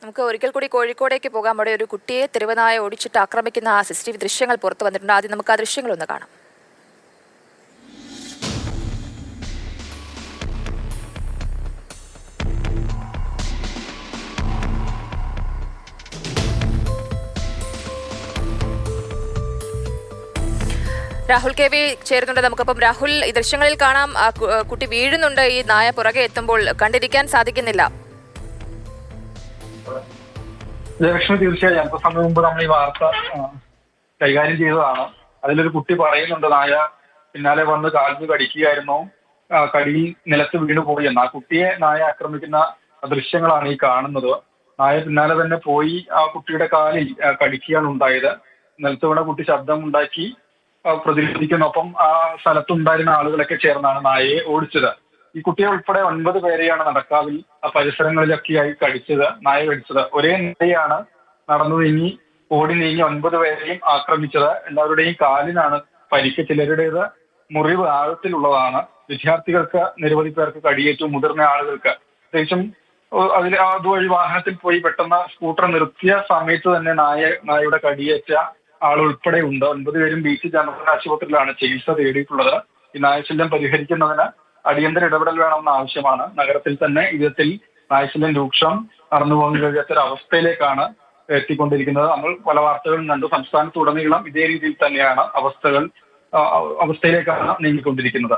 നമുക്ക് ഒരിക്കൽ കൂടി കോഴിക്കോടേക്ക് പോകാം. അവിടെ ഒരു കുട്ടിയെ തെരുവനായ ഓടിച്ചിട്ട് ആക്രമിക്കുന്ന ആ CCTV ദൃശ്യങ്ങൾ പുറത്തു വന്നിട്ടുണ്ട്. ആദ്യം നമുക്ക് ആ ദൃശ്യങ്ങളൊന്ന് കാണാം. രാഹുൽ KV ചേരുന്നുണ്ട് നമുക്കപ്പം. രാഹുൽ, ഈ ദൃശ്യങ്ങളിൽ കാണാം കുട്ടി വീഴുന്നുണ്ട്. ഈ നായ പുറകെ എത്തുമ്പോൾ കണ്ടിരിക്കാൻ സാധിക്കുന്നില്ല. ജയലക്ഷ്മി, തീർച്ചയായും അല്പസമയം മുമ്പ് നമ്മൾ ഈ വാർത്ത കൈകാര്യം ചെയ്തതാണ്. അതിലൊരു കുട്ടി പറയുന്നുണ്ട് നായ പിന്നാലെ വന്ന് കാലിന് കടിക്കുകയായിരുന്നു, കടിയിൽ നിലത്ത് വീണു പോയി എന്ന്. ആ കുട്ടിയെ നായ ആക്രമിക്കുന്ന ദൃശ്യങ്ങളാണ് ഈ കാണുന്നത്. നായ പിന്നാലെ തന്നെ പോയി ആ കുട്ടിയുടെ കാലിൽ കടിക്കുകയാണ് ഉണ്ടായത്. നിലത്ത് വീണ കുട്ടി ശബ്ദമുണ്ടാക്കി പ്രതിരോധിക്കുന്നൊപ്പം ആ സ്ഥലത്തുണ്ടായിരുന്ന ആളുകളൊക്കെ ചേർന്നാണ് നായയെ ഓടിച്ചത്. ഈ കുട്ടിയെ ഉൾപ്പെടെ 9 പേരെയാണ് നടക്കാവിൽ പരിസരങ്ങളിലൊക്കെയായി നായ കടിച്ചത്. ഒരേ നായയാണ് നടന്നു നീങ്ങി ഓടി നീങ്ങി 9 പേരെയും ആക്രമിച്ചത്. എല്ലാവരുടെയും കാലിനാണ് പരിക്ക്, ചിലരുടേത് മുറിവ് ആഴത്തിലുള്ളതാണ്. വിദ്യാർത്ഥികൾക്ക് നിരവധി പേർക്ക് കടിയേറ്റു, മുതിർന്ന ആളുകൾക്ക്. പ്രത്യേകിച്ചും അതുവഴി വാഹനത്തിൽ പോയി പെട്ടെന്ന് സ്കൂട്ടർ നിർത്തിയ സമയത്ത് തന്നെ നായയുടെ കടിയേറ്റ ആളുൾപ്പെടെ ഉണ്ട്. 9 പേരും BC ജനറൽ ആശുപത്രിയിലാണ് ചികിത്സ തേടിയിട്ടുള്ളത്. ഈ നായശല്യം പരിഹരിക്കുന്നതിന് അടിയന്തര ഇടപെടൽ വേണമെന്ന ആവശ്യമാണ്. നഗരത്തിൽ തന്നെ ഇത്തരത്തിൽ നായശല്യം രൂക്ഷം നടന്നുപോകാൻ കഴിയാത്തൊരു അവസ്ഥയിലേക്കാണ് എത്തിക്കൊണ്ടിരിക്കുന്നത്. നമ്മൾ പല വാർത്തകളും കണ്ടു. സംസ്ഥാനത്തുടനീളം ഇതേ രീതിയിൽ തന്നെയാണ് അവസ്ഥയിലേക്കാണ് നീങ്ങിക്കൊണ്ടിരിക്കുന്നത്.